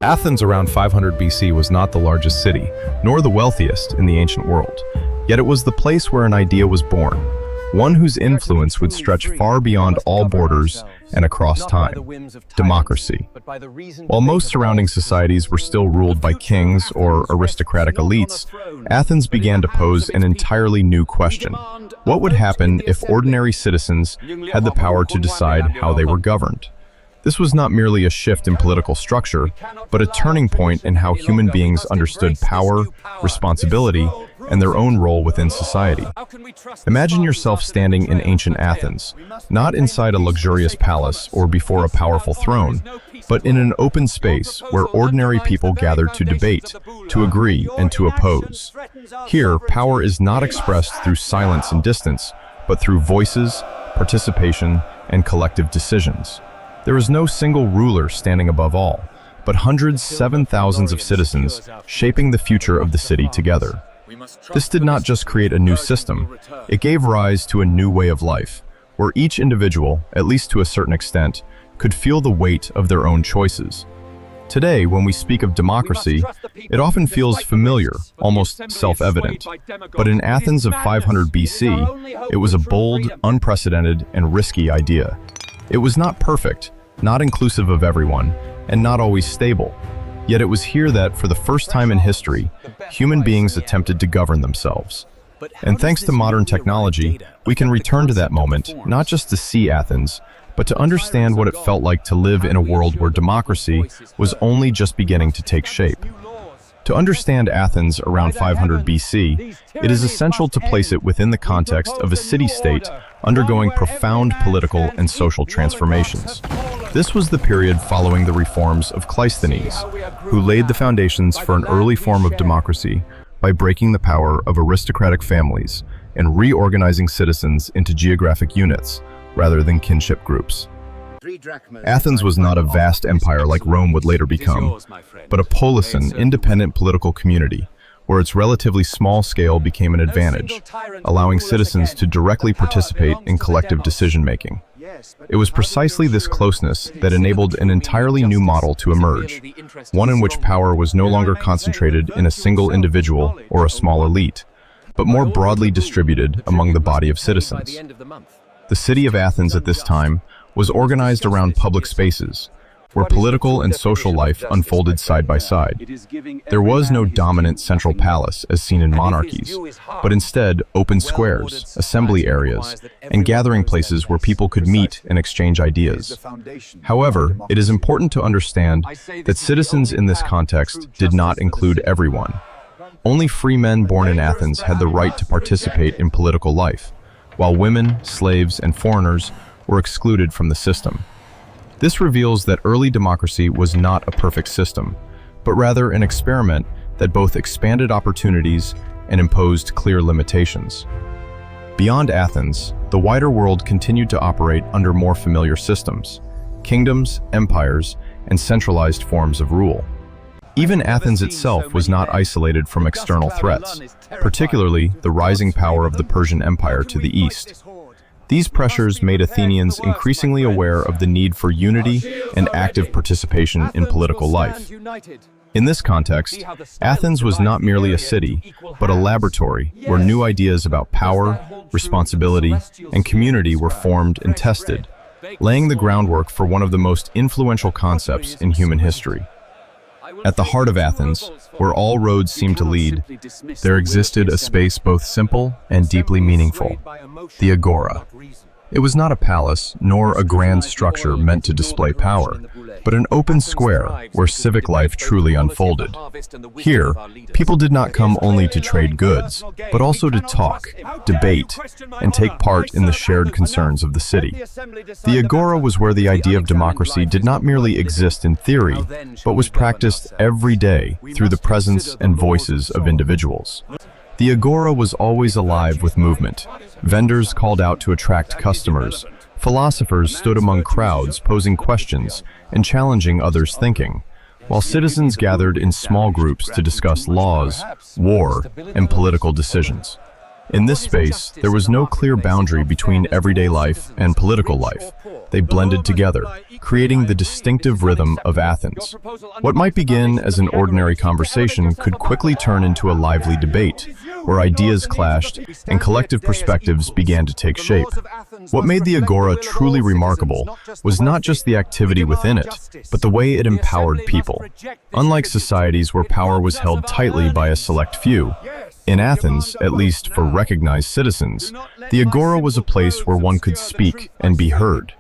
Athens around 500 BC was not the largest city, nor the wealthiest in the ancient world. Yet it was the place where an idea was born, one whose influence would stretch far beyond all borders and across time: democracy. While most surrounding societies were still ruled by kings or aristocratic elites, Athens began to pose an entirely new question. What would happen if ordinary citizens had the power to decide how they were governed? This was not merely a shift in political structure, but a turning point in how human beings understood power, responsibility, and their own role within society. Imagine yourself standing in ancient Athens, not inside a luxurious palace or before a powerful throne, but in an open space where ordinary people gathered to debate, to agree, and to oppose. Here, power is not expressed through silence and distance, but through voices, participation, and collective decisions. There is no single ruler standing above all, but hundreds, thousands of citizens shaping the future of the city together. This did not just create a new system, it gave rise to a new way of life, where each individual, at least to a certain extent, could feel the weight of their own choices. Today, when we speak of democracy, it often feels familiar, almost self-evident. But in Athens of 500 BC, it was a bold, unprecedented, and risky idea. It was not perfect, not inclusive of everyone, and not always stable. Yet it was here that, for the first time in history, human beings attempted to govern themselves. And thanks to modern technology, we can return to that moment, not just to see Athens, but to understand what it felt like to live in a world where democracy was only just beginning to take shape. To understand Athens around 500 BC, it is essential to place it within the context of a city-state undergoing profound political and social transformations. This was the period following the reforms of Cleisthenes, who laid the foundations for an early form of democracy by breaking the power of aristocratic families and reorganizing citizens into geographic units rather than kinship groups. Athens was not a vast empire like Rome would later become, but a polis, an independent political community, where its relatively small scale became an advantage, allowing citizens to directly participate in collective decision-making. It was precisely this closeness that enabled an entirely new model to emerge, one in which power was no longer concentrated in a single individual or a small elite, but more broadly distributed among the body of citizens. The city of Athens at this time was organized around public spaces, where political and social life unfolded side by side. There was no dominant central palace as seen in monarchies, but instead open squares, assembly areas, and gathering places where people could meet and exchange ideas. However, it is important to understand that citizens in this context did not include everyone. Only free men born in Athens had the right to participate in political life, while women, slaves, and foreigners were excluded from the system. This reveals that early democracy was not a perfect system, but rather an experiment that both expanded opportunities and imposed clear limitations. Beyond Athens, the wider world continued to operate under more familiar systems: kingdoms, empires, and centralized forms of rule. Even Athens itself was not isolated from external threats, particularly the rising power of the Persian Empire to the east. These pressures made Athenians increasingly aware of the need for unity and active participation in political life. In this context, Athens was not merely a city, but a laboratory where new ideas about power, responsibility, and community were formed and tested, laying the groundwork for one of the most influential concepts in human history. At the heart of Athens, where all roads seemed to lead, there existed a space both simple and deeply meaningful: the Agora. It was not a palace, nor a grand structure meant to display power, but an open square where civic life truly unfolded. Here, people did not come only to trade goods, but also to talk, debate, and take part in the shared concerns of the city. The Agora was where the idea of democracy did not merely exist in theory, but was practiced every day through the presence and voices of individuals. The Agora was always alive with movement. Vendors called out to attract customers. Philosophers stood among crowds posing questions and challenging others' thinking, while citizens gathered in small groups to discuss laws, war, and political decisions. In this space, there was no clear boundary between everyday life and political life. They blended together, creating the distinctive rhythm of Athens. What might begin as an ordinary conversation could quickly turn into a lively debate, where ideas clashed and collective perspectives began to take shape. What made the Agora truly remarkable was not just the activity within it, but the way it empowered people. Unlike societies where power was held tightly by a select few, in Athens, at least for recognized citizens, the Agora was a place where one could speak and be heard.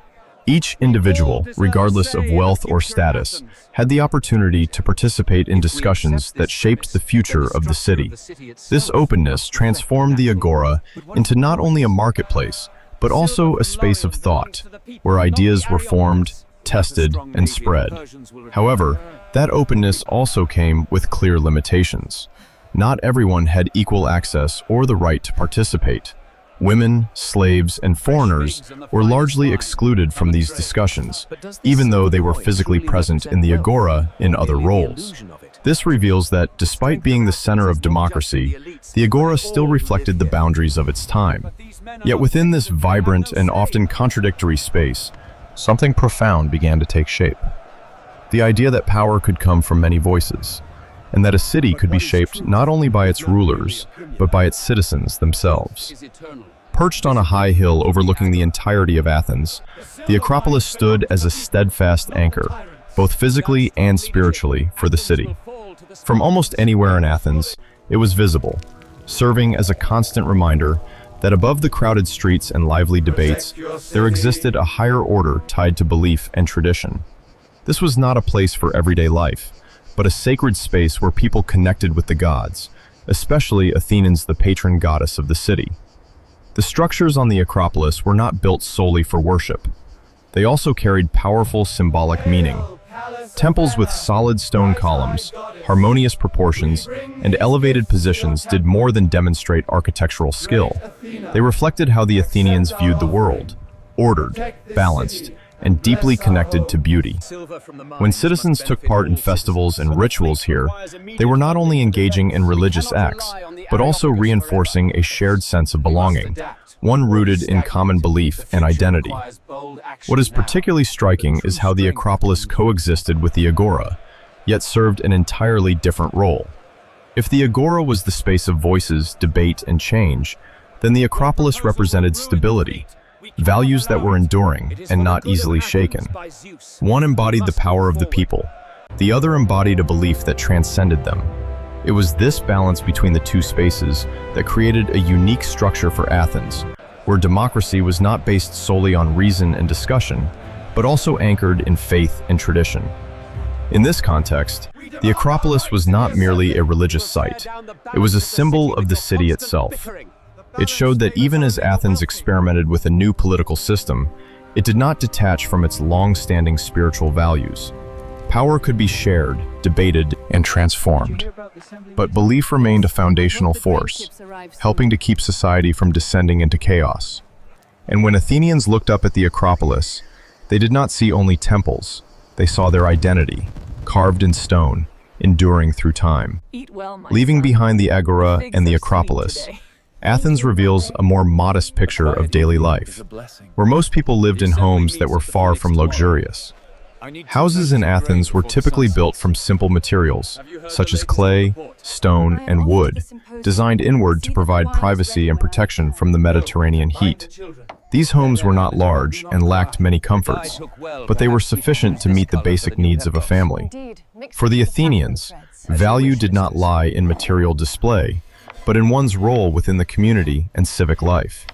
Each individual, regardless of wealth or status, had the opportunity to participate in discussions that shaped the future of the city. This openness transformed the Agora into not only a marketplace, but also a space of thought, where ideas were formed, tested, and spread. However, that openness also came with clear limitations. Not everyone had equal access or the right to participate. Women, slaves, and foreigners were largely excluded from these discussions, even though they were physically present in the Agora in other roles. This reveals that, despite being the center of democracy, the Agora still reflected the boundaries of its time. Yet within this vibrant and often contradictory space, something profound began to take shape. The idea that power could come from many voices, and that a city could be shaped not only by its rulers, but by its citizens themselves. Perched on a high hill overlooking the entirety of Athens, the Acropolis stood as a steadfast anchor, both physically and spiritually, for the city. From almost anywhere in Athens, it was visible, serving as a constant reminder that above the crowded streets and lively debates, there existed a higher order tied to belief and tradition. This was not a place for everyday life, but a sacred space where people connected with the gods, especially Athens, the patron goddess of the city. The structures on the Acropolis were not built solely for worship. They also carried powerful symbolic meaning. Temples with solid stone columns, harmonious proportions, and elevated positions did more than demonstrate architectural skill. They reflected how the Athenians viewed the world: ordered, balanced, and deeply connected to beauty. When citizens took part in festivals and rituals here, they were not only engaging in religious acts, but also reinforcing a shared sense of belonging, one rooted in common belief and identity. What is particularly striking is how the Acropolis coexisted with the Agora, yet served an entirely different role. If the Agora was the space of voices, debate, and change, then the Acropolis represented stability, values that were enduring and not easily shaken. One embodied the power of the people, the other embodied a belief that transcended them. It was this balance between the two spaces that created a unique structure for Athens, where democracy was not based solely on reason and discussion, but also anchored in faith and tradition. In this context, the Acropolis was not merely a religious site. It was a symbol of the city itself. It showed that even as Athens experimented with a new political system, it did not detach from its long-standing spiritual values. Power could be shared, debated, and transformed. But belief remained a foundational force, helping to keep society from descending into chaos. And when Athenians looked up at the Acropolis, they did not see only temples. They saw their identity, carved in stone, enduring through time. Leaving behind the Agora and the Acropolis, Athens reveals a more modest picture of daily life, where most people lived in homes that were far from luxurious. Houses in Athens were typically built from simple materials, such as clay, stone, and wood, designed inward to provide privacy and protection from the Mediterranean heat. These homes were not large and lacked many comforts, but they were sufficient to meet the basic needs of a family. For the Athenians, value did not lie in material display, but in one's role within the community and civic life.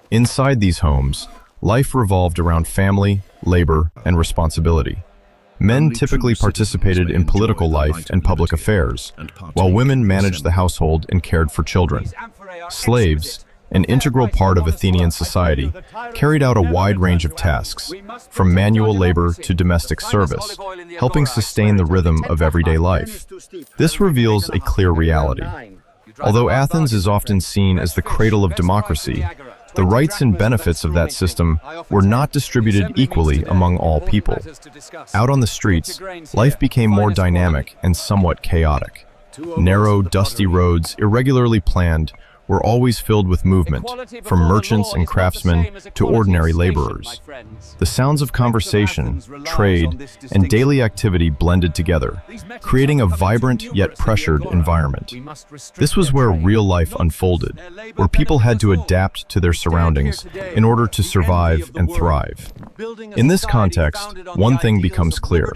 Inside these homes, life revolved around family, labor, and responsibility. Men typically participated in political life and public affairs, while women managed the household and cared for children. Slaves, an integral part of Athenian society, carried out a wide range of tasks, from manual labor to domestic service, helping sustain the rhythm of everyday life. This reveals a clear reality. Although Athens is often seen as the cradle of democracy, the rights and benefits of that system were not distributed equally among all people. Out on the streets, life became more dynamic and somewhat chaotic. Narrow, dusty roads, irregularly planned, were always filled with movement, from merchants and craftsmen to ordinary laborers. The sounds of conversation, trade, and daily activity blended together, creating a vibrant yet pressured environment. This was where real life unfolded, where people had to adapt to their surroundings in order to survive and thrive. In this context, one thing becomes clear.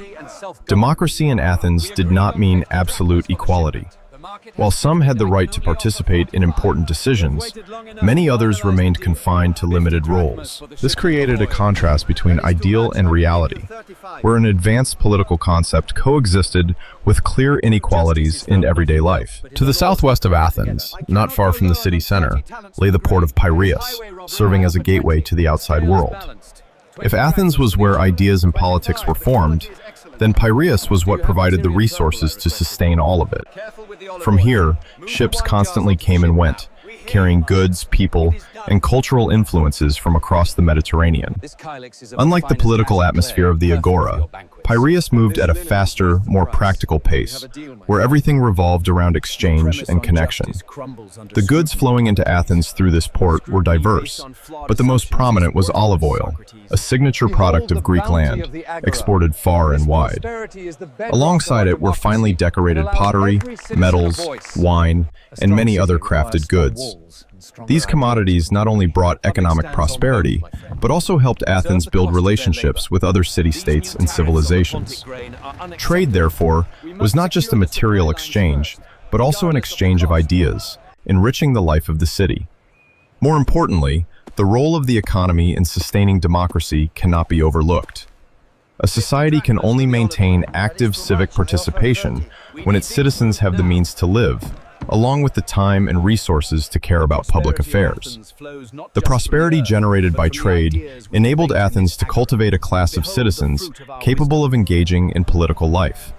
Democracy in Athens did not mean absolute equality. While some had the right to participate in important decisions, many others remained confined to limited roles. This created a contrast between ideal and reality, where an advanced political concept coexisted with clear inequalities in everyday life. To the southwest of Athens, not far from the city center, lay the port of Piraeus, serving as a gateway to the outside world. If Athens was where ideas and politics were formed, then Piraeus was what provided the resources to sustain all of it. From here, ships constantly came and went, carrying goods, people, and cultural influences from across the Mediterranean. Unlike the political atmosphere of the Agora, Piraeus moved at a faster, more practical pace, where everything revolved around exchange and connection. The goods flowing into Athens through this port were diverse, but the most prominent was olive oil, a signature product of Greek land, exported far and wide. Alongside it were finely decorated pottery, metals, wine, and many other crafted goods. These commodities not only brought economic prosperity, but also helped Athens build relationships with other city-states and civilizations. Trade, therefore, was not just a material exchange, but also an exchange of ideas, enriching the life of the city. More importantly, the role of the economy in sustaining democracy cannot be overlooked. A society can only maintain active civic participation when its citizens have the means to live, along with the time and resources to care about public affairs. The prosperity generated by trade enabled Athens to cultivate a class of citizens capable of engaging in political life.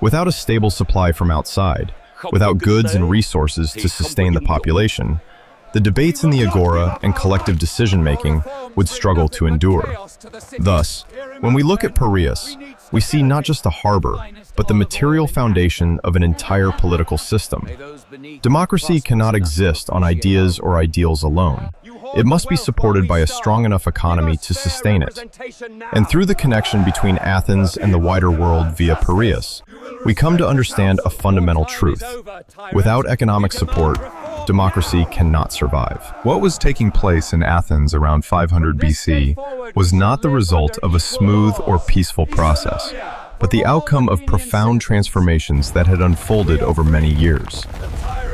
Without a stable supply from outside, without goods and resources to sustain the population, the debates in the Agora and collective decision-making would struggle to endure. Thus, when we look at Piraeus, we see not just a harbor, but the material foundation of an entire political system. Democracy cannot exist on ideas or ideals alone. It must be supported by a strong enough economy to sustain it. And through the connection between Athens and the wider world via Piraeus, we come to understand a fundamental truth. Without economic support, democracy cannot survive. What was taking place in Athens around 500 BC was not the result of a smooth or peaceful process, but the outcome of profound transformations that had unfolded over many years.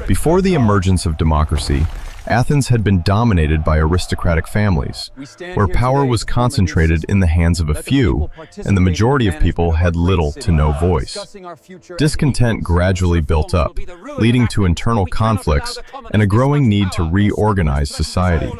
Before the emergence of democracy, Athens had been dominated by aristocratic families, where power was concentrated in the hands of a few, and the majority of people had little to no voice. Discontent gradually built up, leading to internal conflicts and a growing need to reorganize society.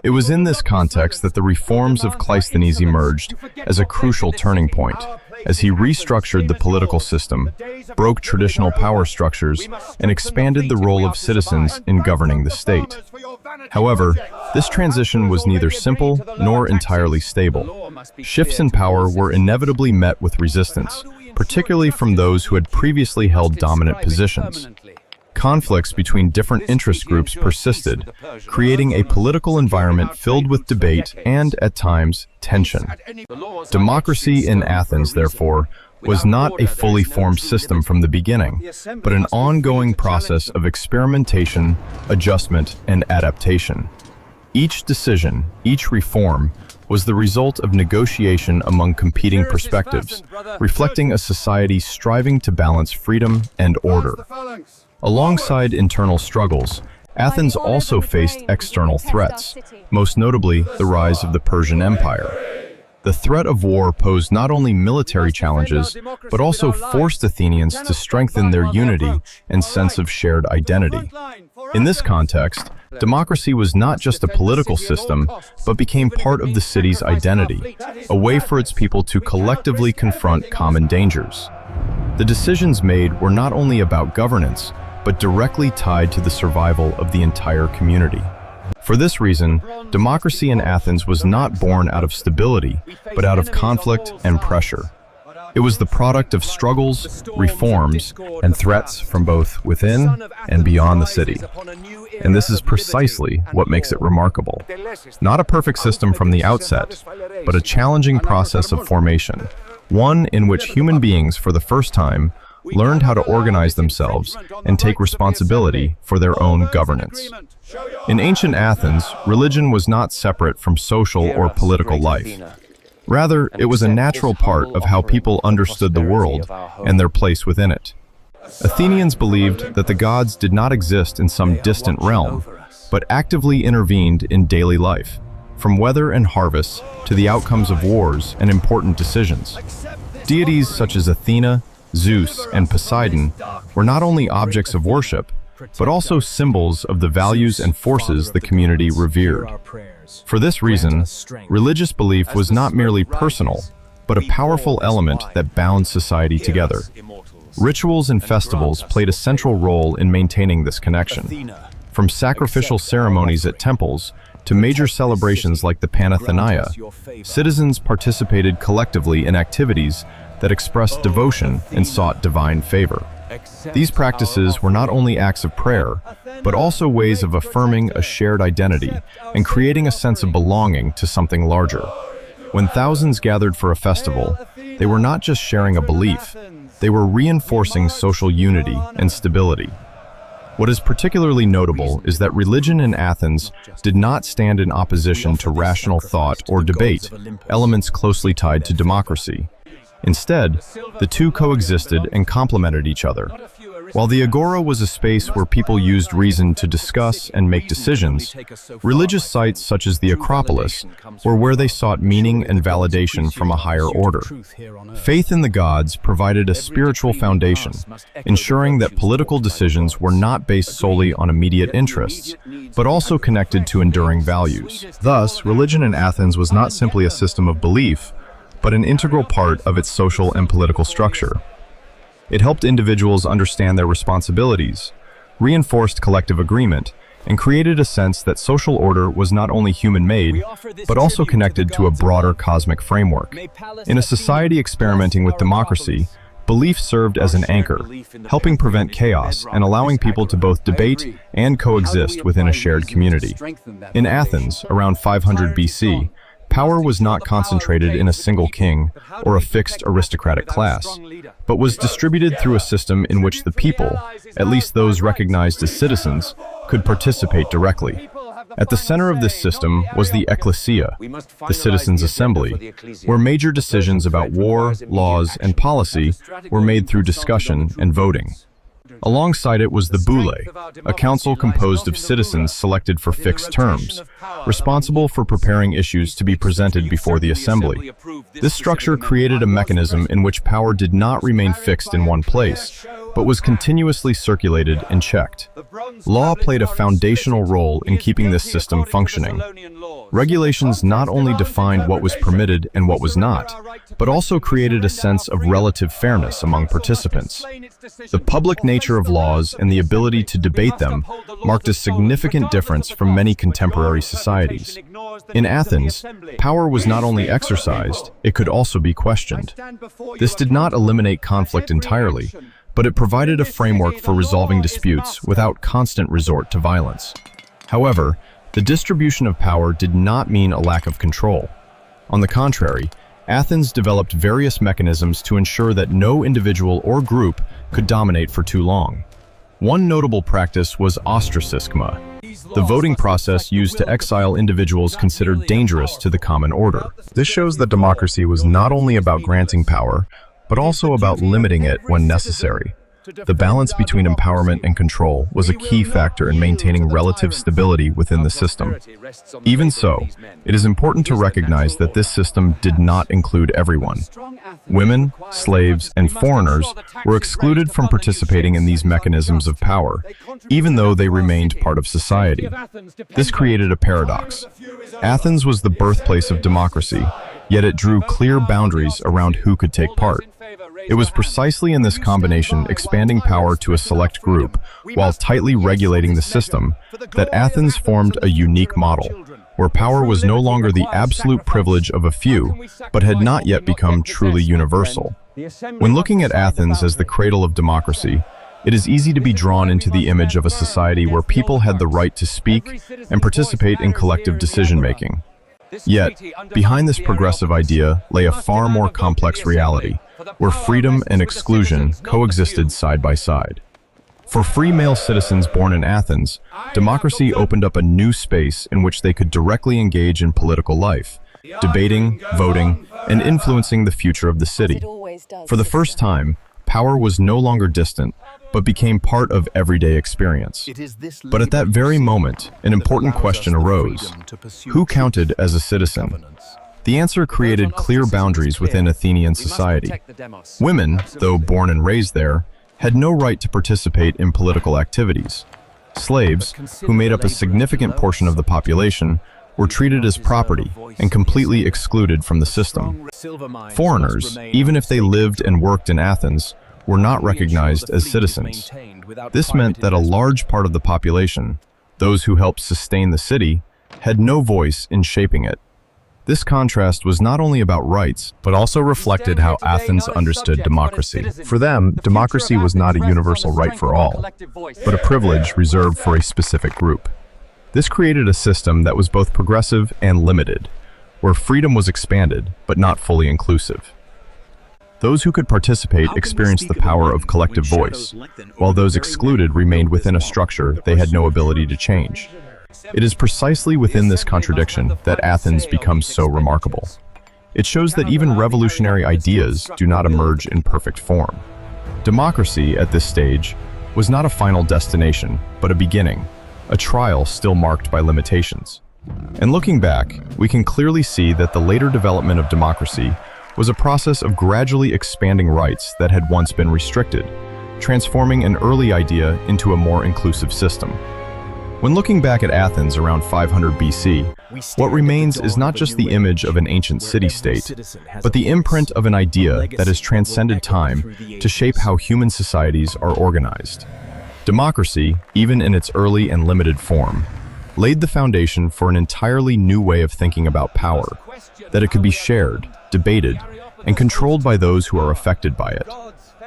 It was in this context that the reforms of Cleisthenes emerged as a crucial turning point, as he restructured the political system, broke traditional power structures, and expanded the role of citizens in governing the state. However, this transition was neither simple nor entirely stable. Shifts in power were inevitably met with resistance, particularly from those who had previously held dominant positions. Conflicts between different interest groups persisted, creating a political environment filled with debate and, at times, tension. Democracy in Athens, therefore, was not a fully formed system from the beginning, but an ongoing process of experimentation, adjustment, and adaptation. Each decision, each reform, was the result of negotiation among competing perspectives, reflecting a society striving to balance freedom and order. Alongside internal struggles, Athens also faced external threats, most notably the rise of the Persian Empire. The threat of war posed not only military challenges, but also forced Athenians to strengthen their unity and sense of shared identity. In this context, democracy was not just a political system, but became part of the city's identity, a way for its people to collectively confront common dangers. The decisions made were not only about governance, but directly tied to the survival of the entire community. For this reason, democracy in Athens was not born out of stability, but out of conflict and pressure. It was the product of struggles, reforms, and threats from both within and beyond the city. and this is precisely what makes it remarkable. Not a perfect system from the outset, but a challenging process of formation, one in which human beings, for the first time, learned how to organize themselves and take responsibility for their own governance. In ancient Athens, religion was not separate from social or political life. Rather, it was a natural part of how people understood the world and their place within it. Athenians believed that the gods did not exist in some distant realm, but actively intervened in daily life, from weather and harvests to the outcomes of wars and important decisions. Deities such as Athena, Zeus, and Poseidon were not only objects of worship, but also symbols of the values and forces the community revered. For this reason, religious belief was not merely personal, but a powerful element that bound society together. Rituals and festivals played a central role in maintaining this connection. From sacrificial ceremonies at temples to major celebrations like the Panathenaea, citizens participated collectively in activities that expressed devotion and sought divine favor. These practices were not only acts of prayer, but also ways of affirming a shared identity and creating a sense of belonging to something larger. When thousands gathered for a festival, they were not just sharing a belief, they were reinforcing social unity and stability. What is particularly notable is that religion in Athens did not stand in opposition to rational thought or debate, elements closely tied to democracy. Instead, the two coexisted and complemented each other. While the Agora was a space where people used reason to discuss and make decisions, religious sites such as the Acropolis were where they sought meaning and validation from a higher order. Faith in the gods provided a spiritual foundation, ensuring that political decisions were not based solely on immediate interests, but also connected to enduring values. Thus, religion in Athens was not simply a system of belief, but an integral part of its social and political structure. It helped individuals understand their responsibilities, reinforced collective agreement, and created a sense that social order was not only human-made, but also connected to a broader cosmic framework. In a society experimenting with democracy, belief served as an anchor, helping prevent chaos and allowing people to both debate and coexist within a shared community. In Athens, around 500 BC, power was not concentrated in a single king or a fixed aristocratic class, but was distributed through a system in which the people, at least those recognized as citizens, could participate directly. At the center of this system was the ecclesia, the citizens' assembly, where major decisions about war, laws, and policy were made through discussion and voting. Alongside it was the boule, a council composed of citizens selected for fixed terms, responsible for preparing issues to be presented before the assembly. This structure created a mechanism in which power did not remain fixed in one place, but was continuously circulated and checked. Law played a foundational role in keeping this system functioning. Regulations not only defined what was permitted and what was not, but also created a sense of relative fairness among participants. The public nature of laws and the ability to debate them marked a significant difference from many contemporary societies. In Athens, power was not only exercised, it could also be questioned. This did not eliminate conflict entirely, but it provided a framework for resolving disputes without constant resort to violence. However, the distribution of power did not mean a lack of control. On the contrary, Athens developed various mechanisms to ensure that no individual or group could dominate for too long. One notable practice was ostracisma, the voting process used to exile individuals considered dangerous to the common order. This shows that democracy was not only about granting power, but also about limiting it when necessary. The balance between empowerment and control was a key factor in maintaining relative stability within the system. Even so, it is important to recognize that this system did not include everyone. Women, slaves, and foreigners were excluded from participating in these mechanisms of power, even though they remained part of society. This created a paradox. Athens was the birthplace of democracy, yet it drew clear boundaries around who could take part. It was precisely in this combination, expanding power to a select group, while tightly regulating the system, that Athens formed a unique model, where power was no longer the absolute privilege of a few, but had not yet become truly universal. When looking at Athens as the cradle of democracy, It is easy to be drawn into the image of a society where people had the right to speak and participate in collective decision-making. Yet, behind this progressive idea lay a far more complex reality, where freedom and exclusion coexisted side by side. For free male citizens born in Athens, democracy opened up a new space in which they could directly engage in political life, debating, voting, and influencing the future of the city. For the first time, power was no longer distant, but became part of everyday experience. But at that very moment, an important question arose. Who counted as a citizen? The answer created clear boundaries within Athenian society. Women, though born and raised there, had no right to participate in political activities. Slaves, who made up a significant portion of the population, were treated as property and completely excluded from the system. Foreigners, even if they lived and worked in Athens, were not recognized as citizens. This meant that a large part of the population, those who helped sustain the city, had no voice in shaping it. This contrast was not only about rights, but also reflected how Athens understood democracy. For them, democracy was not a universal right for all, but a privilege reserved for a specific group. This created a system that was both progressive and limited, where freedom was expanded, but not fully inclusive. Those who could participate experienced the power of collective voice, while those excluded remained within a structure they had no ability to change. It is precisely within this contradiction that Athens becomes so remarkable. It shows that even revolutionary ideas do not emerge in perfect form. Democracy, at this stage, was not a final destination, but a beginning, a trial still marked by limitations. And looking back, we can clearly see that the later development of democracy was a process of gradually expanding rights that had once been restricted, transforming an early idea into a more inclusive system. When looking back at Athens around 500 BC, what remains is not just the image of an ancient city-state, but the imprint of an idea that has transcended time to shape how human societies are organized. Democracy, even in its early and limited form, laid the foundation for an entirely new way of thinking about power, that it could be shared, debated, and controlled by those who are affected by it.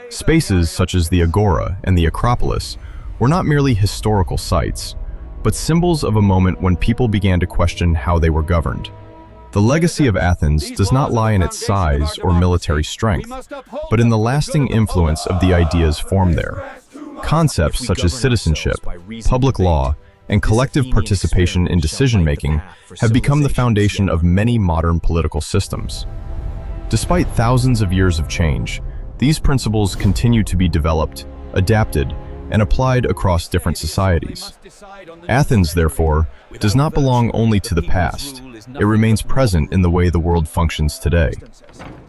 Spaces such as the Agora and the Acropolis were not merely historical sites, but symbols of a moment when people began to question how they were governed. The legacy of Athens does not lie in its size or military strength, but in the lasting influence of the ideas formed there. Concepts such as citizenship, public law, and collective participation in decision-making have become the foundation of many modern political systems. Despite thousands of years of change, these principles continue to be developed, adapted, and applied across different societies. Athens, therefore, does not belong only to the past. It remains present in the way the world functions today.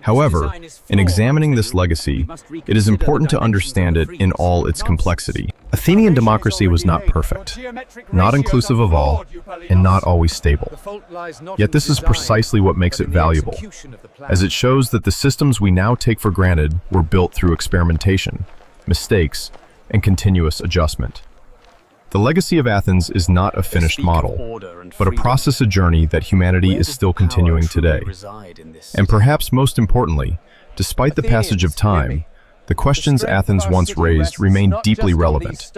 However, in examining this legacy, it is important to understand it in all its complexity. Athenian democracy was not perfect, not inclusive of all, and not always stable. Yet this is precisely what makes it valuable, as it shows that the systems we now take for granted were built through experimentation, mistakes, and continuous adjustment. The legacy of Athens is not a finished model, but a process, a journey that humanity is still continuing today. And perhaps most importantly, despite the passage of time, the questions Athens once raised remain deeply relevant.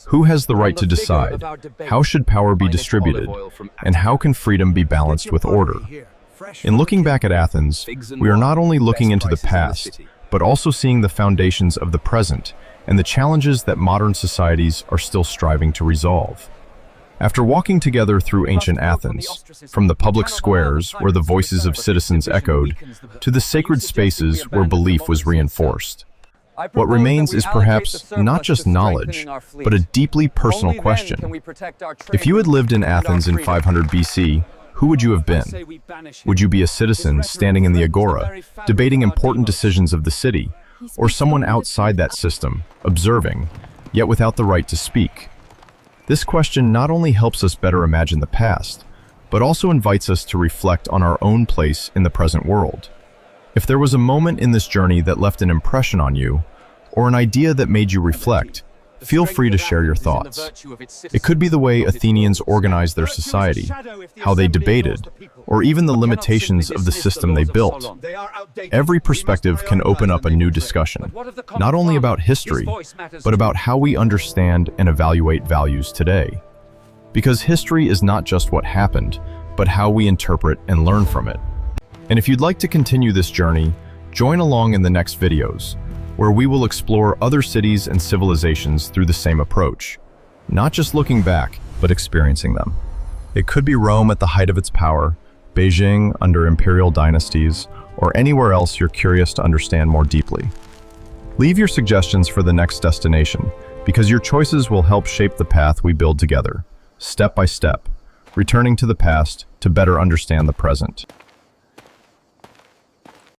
Who has the right to decide? How should power be distributed? And how can freedom be balanced with order? In looking back at Athens, we are not only looking into the past, but also seeing the foundations of the present and the challenges that modern societies are still striving to resolve. After walking together through ancient Athens, from the public squares where the voices of citizens echoed, to the sacred spaces where belief was reinforced, what remains is perhaps not just knowledge, but a deeply personal question. If you had lived in Athens in 500 BC, who would you have been? Would you be a citizen standing in the Agora, debating important decisions of the city, or someone outside that system, observing, yet without the right to speak? This question not only helps us better imagine the past, but also invites us to reflect on our own place in the present world. If there was a moment in this journey that left an impression on you, or an idea that made you reflect, Feel free to share your thoughts. It could be the way Athenians organized their society, how they debated, or even the limitations of the system they built. Every perspective can open up a new discussion, not only about history, but about how we understand and evaluate values today. Because history is not just what happened, but how we interpret and learn from it. And if you'd like to continue this journey, join along in the next videos, where we will explore other cities and civilizations through the same approach, not just looking back, but experiencing them. It could be Rome at the height of its power, Beijing under imperial dynasties, or anywhere else you're curious to understand more deeply. Leave your suggestions for the next destination, because your choices will help shape the path we build together, step by step, returning to the past to better understand the present.